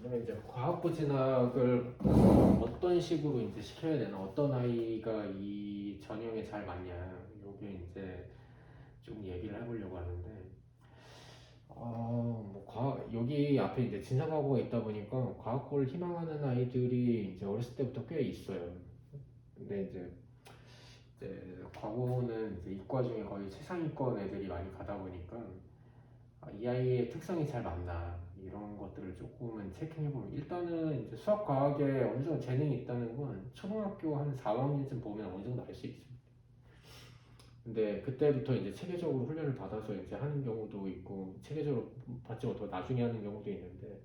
그러면 이제 과학고 진학을 어떤 식으로 이제 시켜야 되나, 어떤 아이가 이 전형에 잘 맞냐, 요게 이제 좀 얘기를 해보려고 하는데, 여기 앞에 이제 진상과고가 있다 보니까 과학고를 희망하는 아이들이 이제 어렸을 때부터 꽤 있어요. 근데 이제 과고는 이제 이과 중에 거의 최상위권 애들이 많이 가다 보니까 이 아이의 특성이 잘 맞나 이런 것들을 조금은 체크해보면, 일단은 이제 수학 과학에 어느 정도 재능이 있다는 건 초등학교 한 4학년쯤 보면 어느 정도 알 수 있습니다. 근데 그때부터 이제 체계적으로 훈련을 받아서 이제 하는 경우도 있고, 체계적으로 받지 못하고 나중에 하는 경우도 있는데,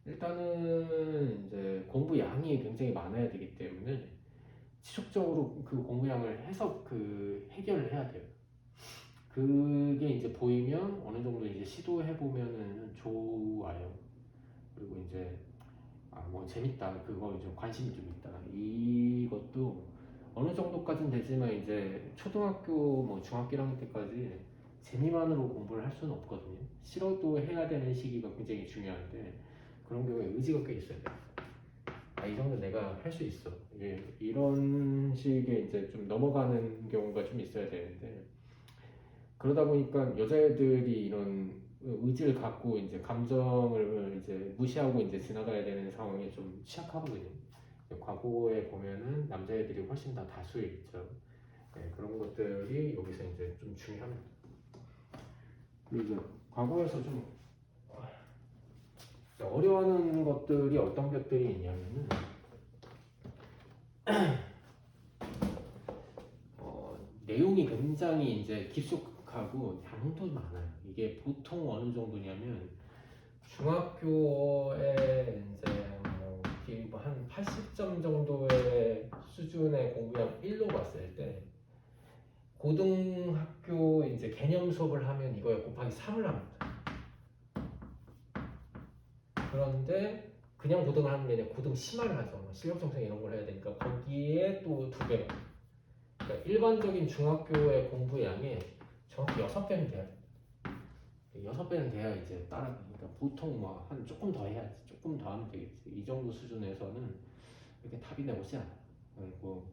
일단은 이제 공부 양이 굉장히 많아야 되기 때문에 지속적으로 그 공부 양을 해서 그 해결을 해야 돼요. 그게 이제 보이면 어느 정도 이제 시도해 보면은 좋아요. 그리고 이제 뭐 재밌다, 그거 이제 관심이 좀 있다, 이것도 어느 정도까지는 되지만 이제 초등학교 뭐 중학교 1학년 때까지 재미만으로 공부를 할 수는 없거든요. 싫어도 해야 되는 시기가 굉장히 중요한데, 그런 경우에 의지가 꽤 있어야 돼요. 이 정도 내가 할 수 있어, 이런 식의 이제 좀 넘어가는 경우가 좀 있어야 되는데, 그러다 보니까 여자애들이 이런 의지를 갖고 이제 감정을 이제 무시하고 이제 지나가야 되는 상황에 좀 취약하거든요. 과거에 보면은 남자애들이 훨씬 더 다수에 있죠. 네, 그런 것들이 여기서 이제 좀 중요합니다. 그리고 과거에서 좀 어려워하는 것들이 어떤 것들이 있냐면은, 내용이 굉장히 이제 깊숙하고 양도 많아요. 이게 보통 어느 정도냐면, 중학교에 이제 뭐한 80점 정도의 수준의 공부량 1로 봤을 때, 고등학교 이제 개념 수업을 하면 이거에 곱하기 3을 합니다. 그런데 그냥 고등을 하는 게 아니라 고등 심화를 하죠. 실력 정상 이런 걸 해야 되니까 거기에 또 2배. 그러니까 일반적인 중학교의 공부 양에 정확히 6배는 돼야 돼. 6배는 돼야 이제 그러니까 보통 뭐 한 조금 더 해야지, 조금 더 하면 되겠지, 이 정도 수준에서는 이렇게 답이 나오지 않아요. 그리고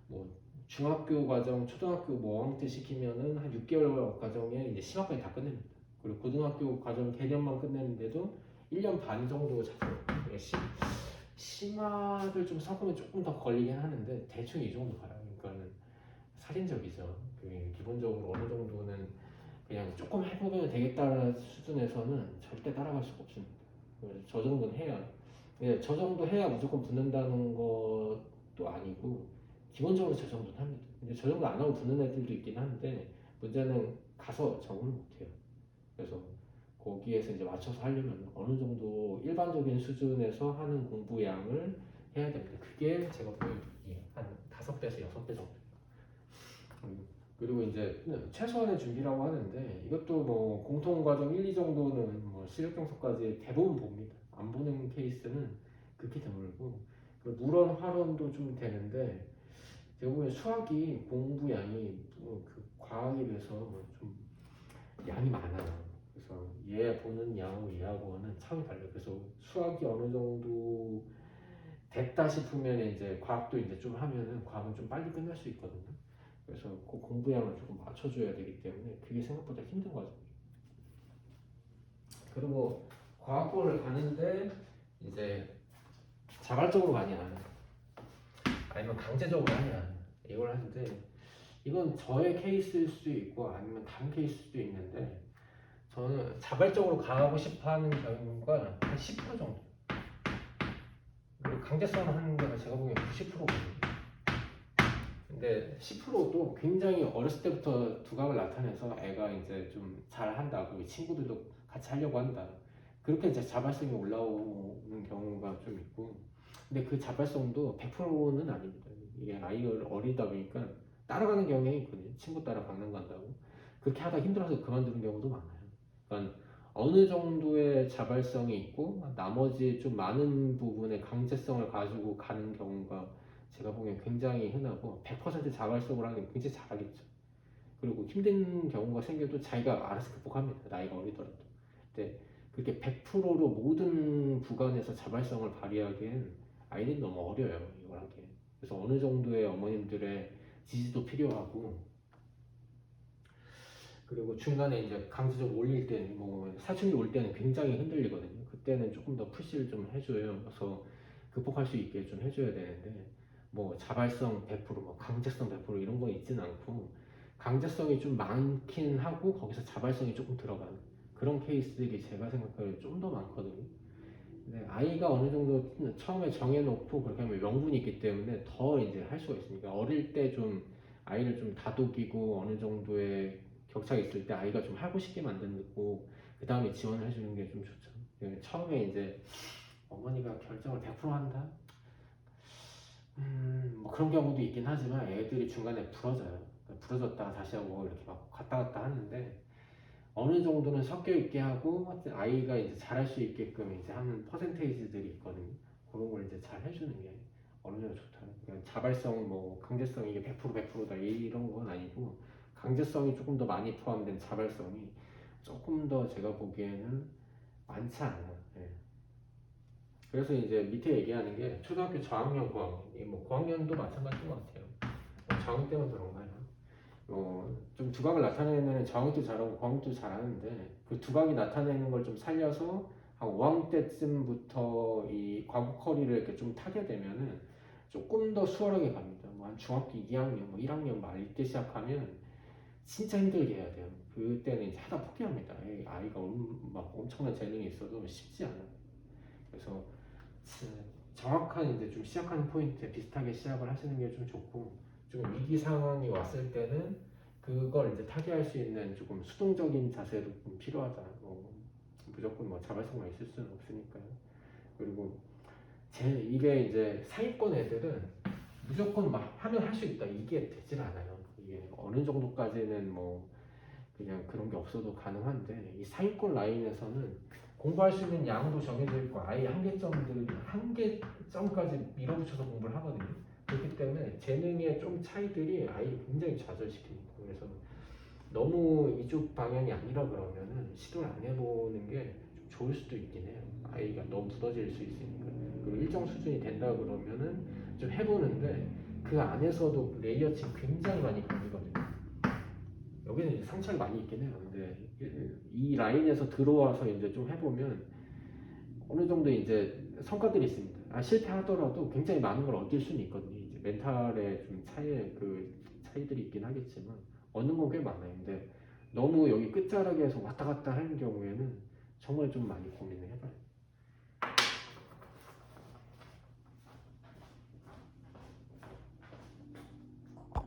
뭐 중학교 과정, 초등학교 뭐 5학년 때 시키면은 한 6개월 과정에 이제 심화까지 다 끝냅니다. 그리고 고등학교 과정 개념만 끝내는데도 1년 반 정도 잡혀요. 심화를 좀 섞으면 조금 더 걸리긴 하는데 대충 이 정도 가요. 그러니까는 살인적이죠. 기본적으로 어느 정도는 그냥 조금 해보면 되겠다는 수준에서는 절대 따라갈 수가 없습니다. 저 정도는 해야, 저 정도 해야 무조건 붙는다는 것도 아니고, 기본적으로 저 정도는 합니다. 근데 저 정도 안 하고 붙는 애들도 있긴 한데, 문제는 가서 적응을 못해요. 그래서 거기에서 이제 맞춰서 하려면 어느 정도 일반적인 수준에서 하는 공부 양을 해야 됩니다. 그게 제가 보기엔 한 5배에서 6배 정도. 그리고 이제 최소한의 준비라고 하는데, 이것도 뭐 공통과정 1, 2 정도는 뭐 시력경서까지 대부분 봅니다. 안 보는 케이스는 극히 드물고, 물원, 활원도 좀 되는데, 제가 보기엔 수학이 공부 양이 그 과학에 비해서 좀 양이 많아요. 그래서 얘 보는 양하고 얘하고는 차원이 달라요. 그래서 수학이 어느 정도 됐다 싶으면 이제 과학도 이제 좀 하면은 과학은 좀 빨리 끝날 수 있거든요. 그래서 그 공부량을 조금 맞춰줘야 되기 때문에 그게 생각보다 힘든 거죠. 그리고 과학고를 가는데 이제 자발적으로 가냐 아니면 강제적으로 하냐, 이걸 하는데, 이건 저의 케이스일 수도 있고 아니면 다른 케이스일 수도 있는데, 저는 자발적으로 가고 싶어 하는 경우가 한 10% 정도. 그리고 강제성을 하는 데가 제가 보기엔 90%거든요. 근데 10%도 굉장히 어렸을 때부터 두각을 나타내서 애가 이제 좀 잘한다고, 친구들도 같이 하려고 한다, 그렇게 이제 자발성이 올라오는 경우가 좀 있고, 근데 그 자발성도 100%는 아닙니다. 이게 아이가 어리다 보니까 따라가는 경향이 있거든요. 친구 따라 강남 간다고 그렇게 하다 힘들어서 그만두는 경우도 많아요. 그러니까 어느 정도의 자발성이 있고 나머지 좀 많은 부분의 강제성을 가지고 가는 경우가 제가 보기엔 굉장히 흔하고, 100% 자발성으로 하는 게 굉장히 잘하겠죠. 그리고 힘든 경우가 생겨도 자기가 알아서 극복합니다. 나이가 어리더라도. 근데 그렇게 100%로 모든 구간에서 자발성을 발휘하기엔 아이는 너무 어려요, 이걸 하기엔. 그래서 어느 정도의 어머님들의 지지도 필요하고, 그리고 중간에 이제 강제적으로 올릴 때는 뭐 사춘기 올 때는 굉장히 흔들리거든요. 그때는 조금 더 푸시를 좀 해줘요. 그래서 극복할 수 있게 좀 해줘야 되는데, 뭐 자발성 100%, 뭐 강제성 100% 이런 거 있진 않고, 강제성이 좀 많긴 하고 거기서 자발성이 조금 들어가는 그런 케이스들이 제가 생각할 좀 더 많거든요. 근데 아이가 어느 정도 처음에 정해놓고 그렇게 하면 명분이 있기 때문에 더 이제 할 수가 있으니까, 어릴 때 좀 아이를 좀 다독이고 어느 정도의 격차가 있을 때 아이가 좀 하고 싶게 만들고 그 다음에 지원을 해주는 게 좀 좋죠. 처음에 이제 어머니가 결정을 100% 한다? 뭐 그런 경우도 있긴 하지만 애들이 중간에 부러져요. 부러졌다가 다시 하고 이렇게 막 갔다 갔다 하는데, 어느 정도는 섞여 있게 하고 아이가 이제 잘할 수 있게끔 이제 하는 퍼센테이지들이 있거든요. 그런 걸 이제 잘 해주는 게 어느 정도 좋다는. 그러니까 자발성, 뭐 강제성 이게 100%다 이런 건 아니고, 강제성이 조금 더 많이 포함된 자발성이 조금 더 제가 보기에는 많지 않나. 예. 그래서 이제 밑에 얘기하는 게 초등학교 저학년, 고학년, 뭐 고학년도 마찬가지인 것 같아요. 저학년 때문에 그런가요? 좀 두각을 나타내는 저항도 잘하고 광도 잘하는데, 그 두각이 나타내는 걸 좀 살려서 한 5학년 때쯤부터 이 과거 커리를 이렇게 좀 타게 되면은 조금 더 수월하게 갑니다. 뭐 한 중학교 2학년, 뭐 1학년 말 이때 시작하면 진짜 힘들게 해야 돼요. 그때는 이제 하다 포기합니다. 아이가 막 엄청난 재능이 있어도 쉽지 않아요. 그래서 정확한 이제 좀 시작하는 포인트에 비슷하게 시작을 하시는 게 좀 좋고, 좀 위기 상황이 왔을 때는 그걸 이제 타개할 수 있는 조금 수동적인 자세도 좀 필요하다. 무조건 뭐 자발성만 있을 수는 없으니까요. 그리고 이게 이제 상위권 애들은 무조건 막 하면 할 수 있다 이게 되질 않아요. 이게 어느 정도까지는 뭐 그냥 그런 게 없어도 가능한데, 이 상위권 라인에서는 공부할 수 있는 양도 정해져 있고 아예 한계점까지 밀어붙여서 공부를 하거든요. 그렇기 때문에 재능의 좀 차이들이 아이를 굉장히 좌절시킵니다. 그래서 너무 이쪽 방향이 아니라 그러면은 시도를 안 해보는 게 좀 좋을 수도 있긴 해요. 아이가 너무 굳어질 수 있으니까. 그리고 일정 수준이 된다 그러면은 좀 해보는데, 그 안에서도 레이어층 굉장히 많이 걸리거든요. 여기는 이제 상처가 많이 있긴 해요. 근데 이 라인에서 들어와서 이제 좀 해보면 어느 정도 이제 성과들이 있습니다. 실패하더라도 굉장히 많은 걸 얻을 수는 있거든요. 이제 멘탈의 좀 차이들이 있긴 하겠지만 얻는 건 꽤 많아요. 근데 너무 여기 끝자락에서 왔다 갔다 하는 경우에는 정말 좀 많이 고민을 해봐요.